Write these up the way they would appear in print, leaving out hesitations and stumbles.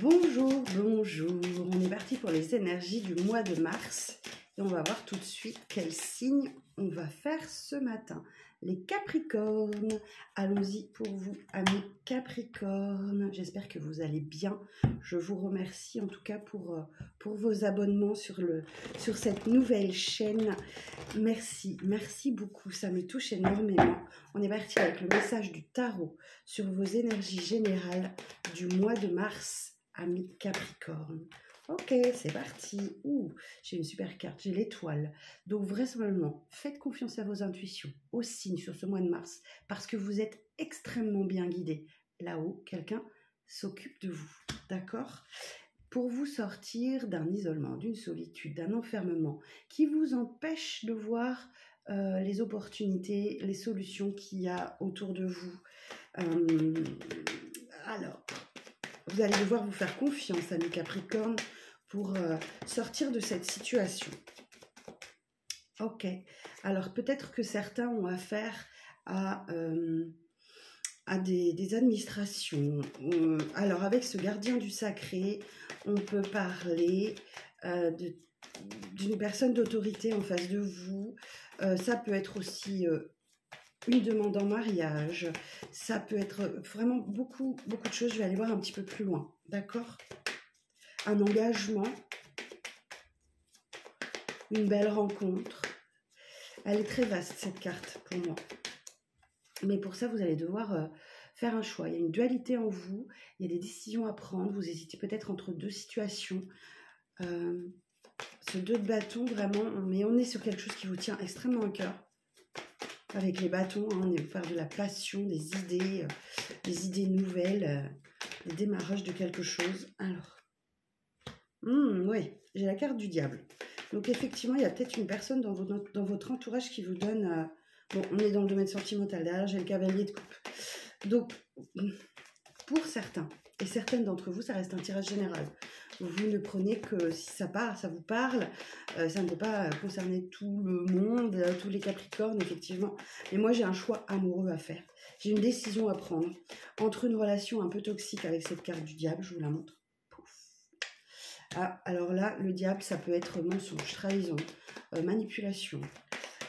Bonjour, bonjour. On est parti pour les énergies du mois de mars et on va voir tout de suite quel signe on va faire ce matin. Les Capricornes. Allons-y pour vous, amis Capricornes. J'espère que vous allez bien. Je vous remercie en tout cas pour vos abonnements sur cette nouvelle chaîne. Merci, merci beaucoup. Ça me touche énormément. On est parti avec le message du tarot sur vos énergies générales du mois de mars. Amis Capricorne. Ok, c'est parti. Ouh, j'ai une super carte, j'ai l'étoile. Donc vraisemblablement, faites confiance à vos intuitions, aux signes sur ce mois de mars, parce que vous êtes extrêmement bien guidés. Là-haut, quelqu'un s'occupe de vous, d'accord? Pour vous sortir d'un isolement, d'une solitude, d'un enfermement qui vous empêche de voir les opportunités, les solutions qu'il y a autour de vous. Alors, vous allez devoir vous faire confiance, amis Capricorne, pour sortir de cette situation. Ok. Alors, peut-être que certains ont affaire à des administrations. Alors, avec ce gardien du sacré, on peut parler d'une personne d'autorité en face de vous. Ça peut être aussi une demande en mariage, ça peut être vraiment beaucoup de choses. Je vais aller voir un petit peu plus loin, d'accord? Un engagement, une belle rencontre. Elle est très vaste, cette carte, pour moi. Mais pour ça, vous allez devoir faire un choix. Il y a une dualité en vous, il y a des décisions à prendre. Vous hésitez peut-être entre deux situations. Ce 2 de bâton, vraiment, mais on est sur quelque chose qui vous tient extrêmement à cœur. Avec les bâtons, hein, on est faire de la passion, des idées nouvelles, le démarrage de quelque chose. Alors, oui, j'ai la carte du diable. Donc effectivement, il y a peut-être une personne dans votre entourage qui vous donne... bon, on est dans le domaine sentimental. Derrière, j'ai le cavalier de coupe. Donc, pour certains et certaines d'entre vous, ça reste un tirage général. Vous ne prenez que si ça vous parle. Ça ne peut pas concerner tout le monde, tous les Capricornes, effectivement. Mais moi, j'ai un choix amoureux à faire. J'ai une décision à prendre entre une relation un peu toxique avec cette carte du diable. Je vous la montre. Pouf. Ah, alors là, le diable, ça peut être mensonge, trahison, manipulation,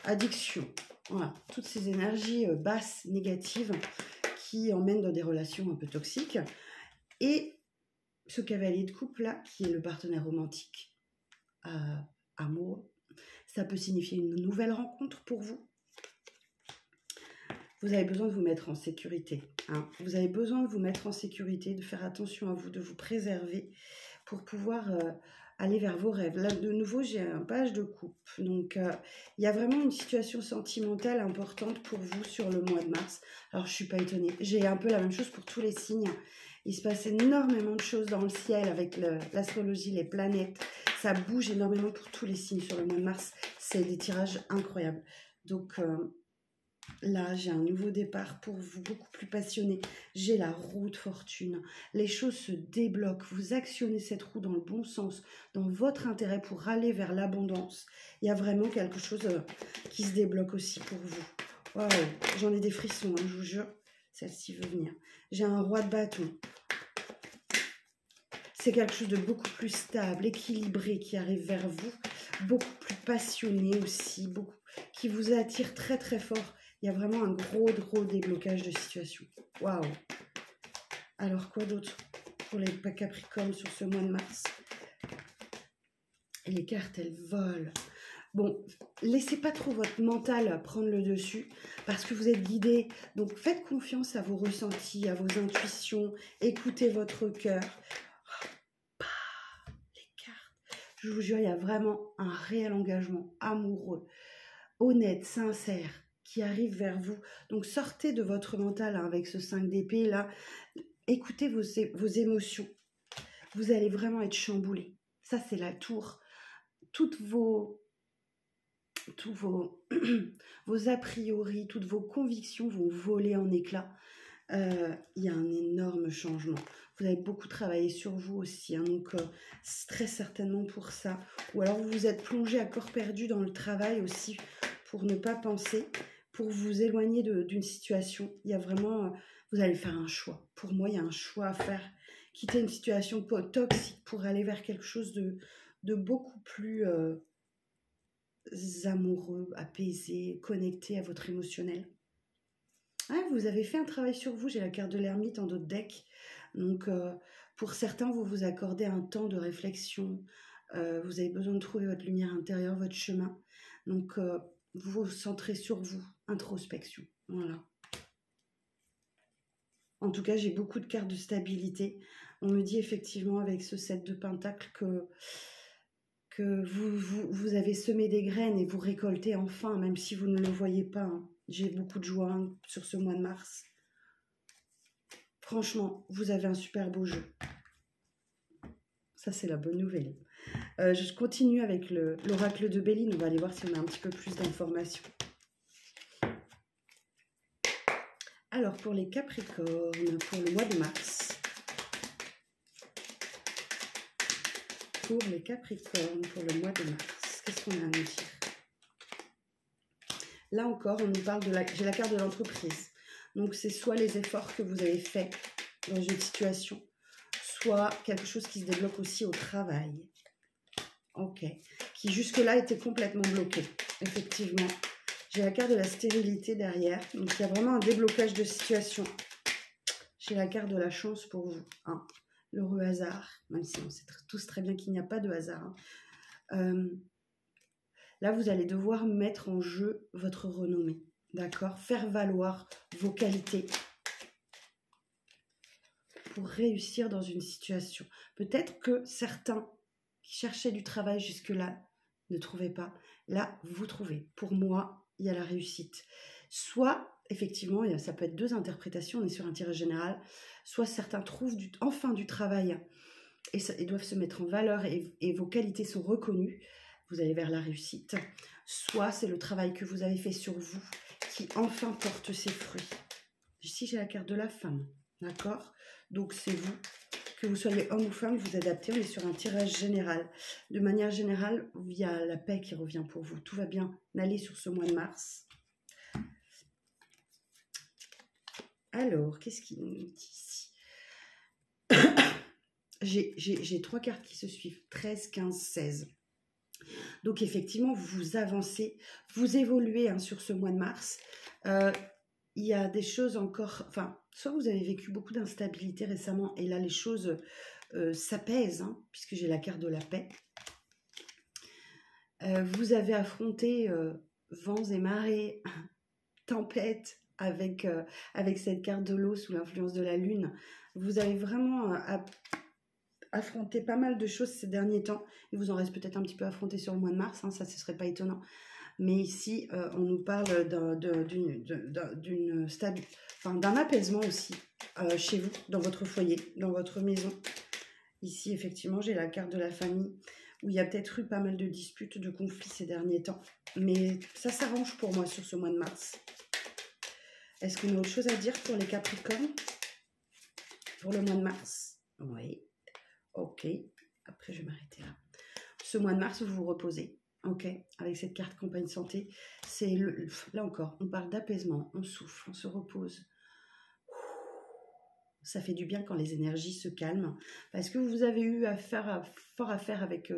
addiction. Voilà, toutes ces énergies basses, négatives, qui emmènent dans des relations un peu toxiques. Et ce cavalier de coupe là, qui est le partenaire romantique, amoureux, ça peut signifier une nouvelle rencontre pour vous. Vous avez besoin de vous mettre en sécurité. Hein. Vous avez besoin de vous mettre en sécurité, de faire attention à vous, de vous préserver pour pouvoir aller vers vos rêves. Là, de nouveau, j'ai un page de coupe. Donc, il y a vraiment une situation sentimentale importante pour vous sur le mois de mars. Alors, je ne suis pas étonnée. J'ai un peu la même chose pour tous les signes. Il se passe énormément de choses dans le ciel avec l'astrologie, les planètes. Ça bouge énormément pour tous les signes sur le mois de mars. C'est des tirages incroyables. Donc là, j'ai un nouveau départ pour vous, beaucoup plus passionné. J'ai la roue de fortune. Les choses se débloquent. Vous actionnez cette roue dans le bon sens, dans votre intérêt pour aller vers l'abondance. Il y a vraiment quelque chose qui se débloque aussi pour vous. Waouh, j'en ai des frissons, hein, je vous jure. Celle-ci veut venir. J'ai un roi de bâton. C'est quelque chose de beaucoup plus stable, équilibré qui arrive vers vous. Beaucoup plus passionné aussi, qui vous attire très très fort. Il y a vraiment un gros déblocage de situation. Waouh! Alors quoi d'autre pour les Capricornes sur ce mois de mars? Et les cartes, elles volent. Bon, laissez pas trop votre mental prendre le dessus parce que vous êtes guidé. Donc, faites confiance à vos ressentis, à vos intuitions. Écoutez votre cœur. Les cartes. Je vous jure, il y a vraiment un réel engagement amoureux, honnête, sincère, qui arrive vers vous. Donc, sortez de votre mental hein, avec ce 5 d'épée là. Écoutez vos émotions. Vous allez vraiment être chamboulé. Ça, c'est la tour. Tous vos a priori, toutes vos convictions vont voler en éclats. Il y a un énorme changement. Vous avez beaucoup travaillé sur vous aussi, hein, donc très certainement pour ça. Ou alors vous vous êtes plongé à corps perdu dans le travail aussi pour ne pas penser, pour vous éloigner d'une situation. Il y a vraiment, vous allez faire un choix. Pour moi, il y a un choix à faire quitter une situation toxique pour aller vers quelque chose de beaucoup plus amoureux, apaisé, connecté à votre émotionnel. Ah, vous avez fait un travail sur vous, j'ai la carte de l'ermite en dos de deck. Donc, pour certains, vous vous accordez un temps de réflexion. Vous avez besoin de trouver votre lumière intérieure, votre chemin. Donc, vous vous centrez sur vous, introspection. Voilà. En tout cas, j'ai beaucoup de cartes de stabilité. On me dit effectivement avec ce 7 de Pentacle que vous avez semé des graines et vous récoltez enfin, même si vous ne le voyez pas. Hein. J'ai beaucoup de joie sur ce mois de mars. Franchement, vous avez un super beau jeu. Ça, c'est la bonne nouvelle. Je continue avec l'oracle de Béline. On va aller voir si on a un petit peu plus d'informations. Alors, pour les Capricornes, pour le mois de mars. Pour les Capricornes, pour le mois de mars. Qu'est-ce qu'on a à nous dire? Là encore, on nous parle de j'ai la carte de l'entreprise. Donc, c'est soit les efforts que vous avez faits dans une situation, soit quelque chose qui se débloque aussi au travail. Ok. Qui jusque-là était complètement bloqué. Effectivement. J'ai la carte de la stérilité derrière. Donc, il y a vraiment un déblocage de situation. J'ai la carte de la chance pour vous. Hein. L'heureux hasard. Même si on sait tous très bien qu'il n'y a pas de hasard. Hein. Là, vous allez devoir mettre en jeu votre renommée. D'accord? Faire valoir vos qualités pour réussir dans une situation. Peut-être que certains qui cherchaient du travail jusque-là ne trouvaient pas. Là, vous trouvez. Pour moi, il y a la réussite. Soit, effectivement, ça peut être deux interprétations, on est sur un tirage général, soit certains trouvent enfin du travail et doivent se mettre en valeur et vos qualités sont reconnues. Vous allez vers la réussite. Soit c'est le travail que vous avez fait sur vous qui enfin porte ses fruits. Ici, j'ai la carte de la femme. D'accord? Donc, c'est vous. Que vous soyez homme ou femme, vous adaptez. On est sur un tirage général. De manière générale, il y a la paix qui revient pour vous. Tout va bien aller sur ce mois de mars. Alors, qu'est-ce qu'il nous dit ici? J'ai trois cartes qui se suivent. 13, 15, 16. Donc, effectivement, vous avancez, vous évoluez hein, sur ce mois de mars. Il y a des choses encore... Enfin, soit vous avez vécu beaucoup d'instabilité récemment et là, les choses s'apaisent, hein, puisque j'ai la carte de la paix. Vous avez affronté vents et marées, tempêtes avec cette carte de l'eau sous l'influence de la lune. Vous avez vraiment... affronter pas mal de choses ces derniers temps. Il vous en reste peut-être un petit peu à affronter sur le mois de mars, hein, ça ce serait pas étonnant. Mais ici, on nous parle d'un apaisement aussi chez vous, dans votre foyer, dans votre maison. Ici, effectivement, j'ai la carte de la famille où il y a peut-être eu pas mal de disputes, de conflits ces derniers temps. Mais ça s'arrange pour moi sur ce mois de mars. Est-ce qu'on a autre chose à dire pour les Capricornes pour le mois de mars? Oui. Ok, après je vais m'arrêter là. Ce mois de mars, vous vous reposez. Ok, avec cette carte compagne santé, c'est là encore, on parle d'apaisement, on souffle, on se repose. Ça fait du bien quand les énergies se calment, parce que vous avez eu fort à faire avec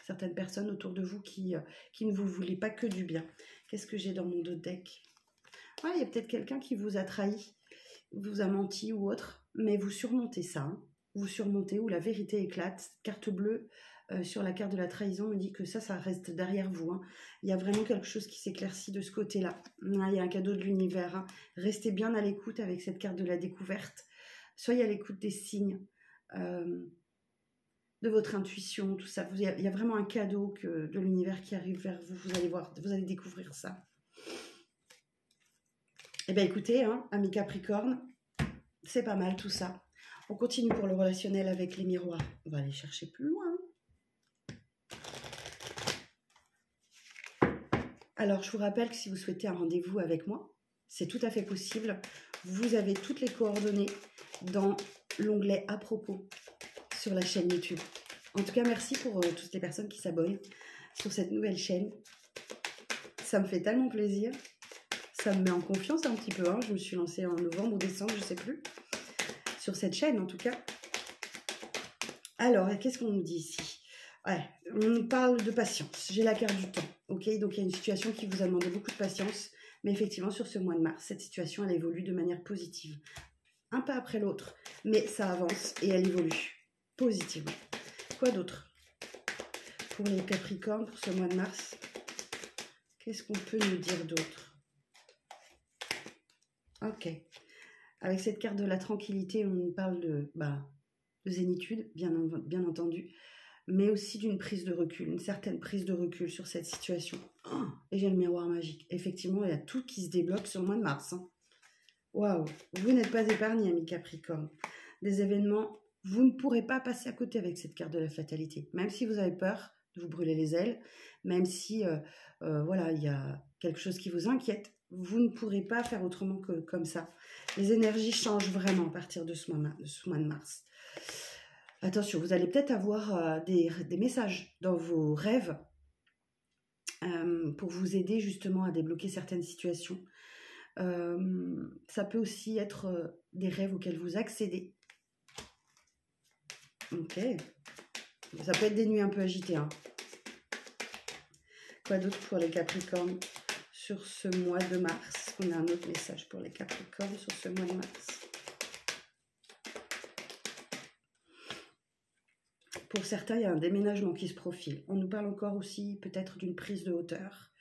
certaines personnes autour de vous qui ne vous voulaient pas que du bien. Qu'est-ce que j'ai dans mon dos de deck? Ouais, il y a peut-être quelqu'un qui vous a trahi, vous a menti ou autre, mais vous surmontez ça, hein. Vous surmontez, où la vérité éclate. Carte bleue sur la carte de la trahison me dit que ça reste derrière vous. Hein. Il y a vraiment quelque chose qui s'éclaircit de ce côté-là. Il y a un cadeau de l'univers. Hein. Restez bien à l'écoute avec cette carte de la découverte. Soyez à l'écoute des signes, de votre intuition, tout ça. Il y a vraiment un cadeau de l'univers qui arrive vers vous. Vous allez voir, vous allez découvrir ça. Eh bien, écoutez, hein, amis Capricorne, c'est pas mal tout ça. On continue pour le relationnel avec les miroirs. On va aller chercher plus loin. Alors, je vous rappelle que si vous souhaitez un rendez-vous avec moi, c'est tout à fait possible. Vous avez toutes les coordonnées dans l'onglet « À propos » sur la chaîne YouTube. En tout cas, merci pour toutes les personnes qui s'abonnent sur cette nouvelle chaîne. Ça me fait tellement plaisir. Ça me met en confiance un petit peu. Hein. Je me suis lancée en novembre ou décembre, je ne sais plus. Sur cette chaîne, en tout cas. Alors, qu'est-ce qu'on nous dit ici? Ouais, on nous parle de patience. J'ai la carte du temps. Ok, donc il y a une situation qui vous a demandé beaucoup de patience. Mais effectivement, sur ce mois de mars, cette situation, elle évolue de manière positive. Un pas après l'autre, mais ça avance et elle évolue positivement. Quoi d'autre pour les Capricornes pour ce mois de mars? Qu'est-ce qu'on peut nous dire d'autre? Ok. Avec cette carte de la tranquillité, on nous parle de zénitude, bien entendu, mais aussi d'une prise de recul, une certaine prise de recul sur cette situation. Oh, et j'ai le miroir magique. Effectivement, il y a tout qui se débloque sur le mois de mars. Hein. Waouh, vous n'êtes pas épargné, amis Capricorne. Des événements, vous ne pourrez pas passer à côté avec cette carte de la fatalité. Même si vous avez peur de vous brûler les ailes, même si voilà, il y a quelque chose qui vous inquiète, vous ne pourrez pas faire autrement que comme ça. Les énergies changent vraiment à partir de ce mois de mars. Attention, vous allez peut-être avoir des messages dans vos rêves pour vous aider justement à débloquer certaines situations. Ça peut aussi être des rêves auxquels vous accédez. Ok. Ça peut être des nuits un peu agitées. Hein. Quoi d'autre pour les Capricornes sur ce mois de mars? On a un autre message pour les Capricornes sur ce mois de mars. Pour certains, il y a un déménagement qui se profile. On nous parle encore aussi peut-être d'une prise de hauteur.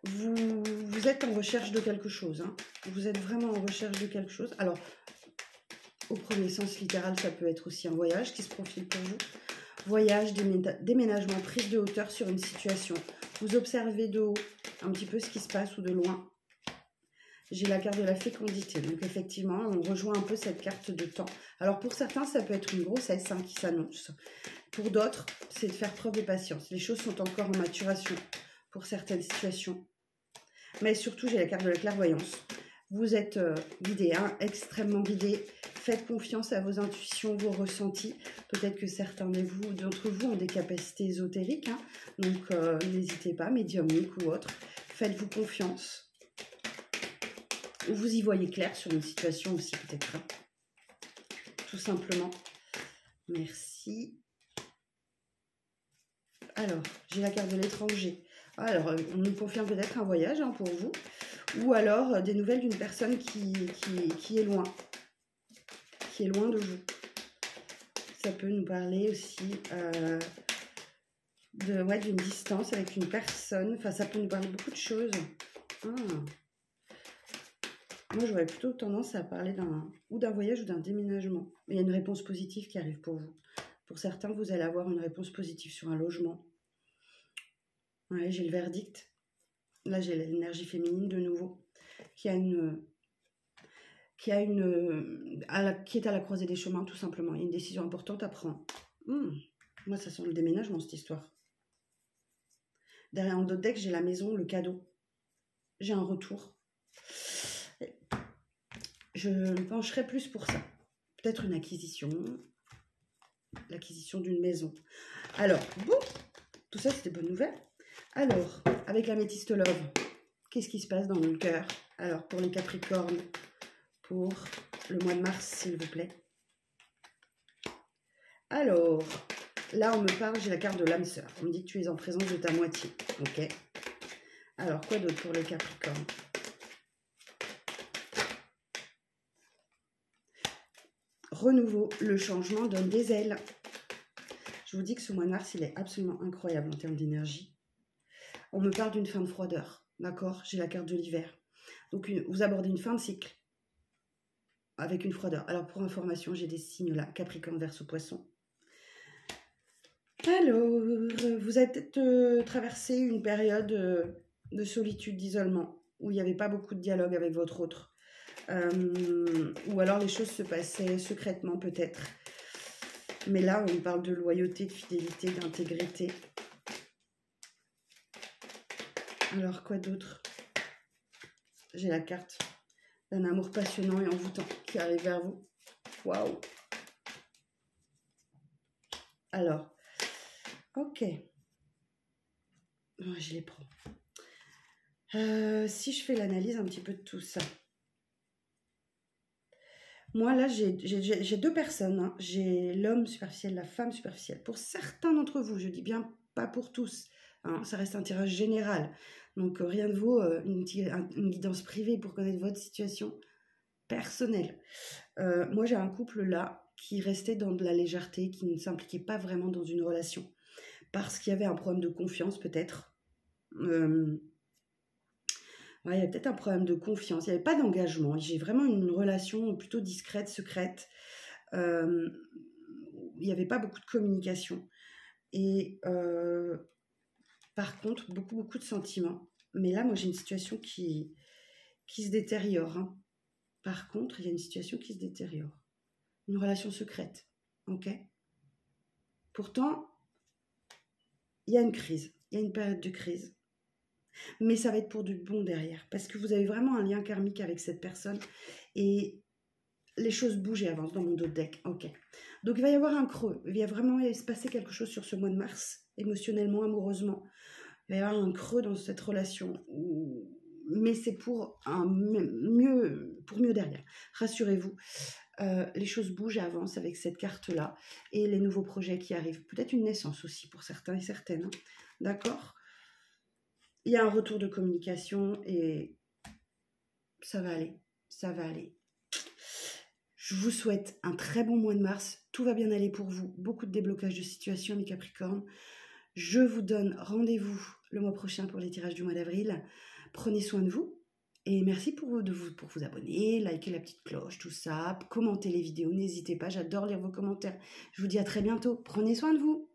Vous êtes en recherche de quelque chose. Hein. Vous êtes vraiment en recherche de quelque chose. Alors, au premier sens littéral, ça peut être aussi un voyage qui se profile pour vous. Voyage, déménagement, prise de hauteur sur une situation. Vous observez de haut un petit peu ce qui se passe ou de loin. J'ai la carte de la fécondité. Donc effectivement, on rejoint un peu cette carte de temps. Alors pour certains, ça peut être une grossesse hein, qui s'annonce. Pour d'autres, c'est de faire preuve de patience. Les choses sont encore en maturation pour certaines situations. Mais surtout, j'ai la carte de la clairvoyance. Vous êtes guidé, hein, extrêmement guidé. Faites confiance à vos intuitions, vos ressentis. Peut-être que certains d'entre vous ont des capacités ésotériques. Hein, donc, n'hésitez pas, médiumnique ou autre. Faites-vous confiance. Vous y voyez clair sur une situation aussi, peut-être. Hein. Tout simplement. Merci. Alors, j'ai la carte de l'étranger. Alors, on nous confirme peut-être un voyage hein, pour vous. Ou alors des nouvelles d'une personne qui est loin. Qui est loin de vous. Ça peut nous parler aussi d'une distance avec une personne. Enfin, ça peut nous parler de beaucoup de choses. Moi, j'aurais plutôt tendance à parler d'un voyage ou d'un déménagement. Mais il y a une réponse positive qui arrive pour vous. Pour certains, vous allez avoir une réponse positive sur un logement. Ouais, j'ai le verdict. Là, j'ai l'énergie féminine de nouveau, qui est à la croisée des chemins, tout simplement. Il y a une décision importante à prendre. Moi, ça sent le déménagement, cette histoire. Derrière en d'autres decks, j'ai la maison, le cadeau. J'ai un retour. Je me pencherai plus pour ça. Peut-être une acquisition. L'acquisition d'une maison. Alors, bon, tout ça, c'était bonne nouvelle. Alors, avec l'améthyste love, qu'est-ce qui se passe dans mon cœur? Alors, pour les Capricornes, pour le mois de mars, s'il vous plaît. Alors, là, on me parle, j'ai la carte de l'âme sœur. On me dit que tu es en présence de ta moitié. Ok. Alors, quoi d'autre pour les Capricornes? Renouveau, le changement donne des ailes. Je vous dis que ce mois de mars, il est absolument incroyable en termes d'énergie. On me parle d'une fin de froideur, d'accord? J'ai la carte de l'hiver. Donc, vous abordez une fin de cycle avec une froideur. Alors, pour information, j'ai des signes là, Capricorne, Verseau, Poisson. Alors, vous avez peut-être traversé une période de solitude, d'isolement, où il n'y avait pas beaucoup de dialogue avec votre autre. Ou alors les choses se passaient secrètement peut-être. Mais là, on parle de loyauté, de fidélité, d'intégrité. Alors, quoi d'autre? J'ai la carte d'un amour passionnant et envoûtant qui arrive vers vous. Waouh! Alors, ok. Je les prends. Si je fais l'analyse un petit peu de tout ça. Moi, là, j'ai deux personnes, hein. J'ai l'homme superficiel, la femme superficielle. Pour certains d'entre vous, je dis bien pas pour tous, hein, ça reste un tirage général. Donc, rien ne vaut une guidance privée pour connaître votre situation personnelle. Moi, j'ai un couple là qui restait dans de la légèreté, qui ne s'impliquait pas vraiment dans une relation. Parce qu'il y avait un problème de confiance, peut-être. Ouais, il y avait peut-être un problème de confiance. Il n'y avait pas d'engagement. J'ai vraiment une relation plutôt discrète, secrète. Euh, il n'y avait pas beaucoup de communication. Et par contre, beaucoup de sentiments. Mais là, moi, j'ai une situation qui se détériore, hein. Par contre, il y a une situation qui se détériore. Une relation secrète. Ok? Pourtant, il y a une crise. Il y a une période de crise. Mais ça va être pour du bon derrière. Parce que vous avez vraiment un lien karmique avec cette personne. Et les choses bougent et avancent dans mon dos de deck. Ok. Donc, il va y avoir un creux. Il va vraiment se passer quelque chose sur ce mois de mars, émotionnellement, amoureusement. Il va y avoir un creux dans cette relation. Mais c'est pour mieux derrière. Rassurez-vous. Les choses bougent et avancent avec cette carte-là. Et les nouveaux projets qui arrivent. Peut-être une naissance aussi pour certains et certaines. Hein. D'accord ? Il y a un retour de communication et ça va aller. Ça va aller. Je vous souhaite un très bon mois de mars. Tout va bien aller pour vous. Beaucoup de déblocage de situation, mes Capricornes. Je vous donne rendez-vous le mois prochain pour les tirages du mois d'avril. Prenez soin de vous. Et merci pour vous abonner, liker la petite cloche, tout ça. Commentez les vidéos, n'hésitez pas. J'adore lire vos commentaires. Je vous dis à très bientôt. Prenez soin de vous.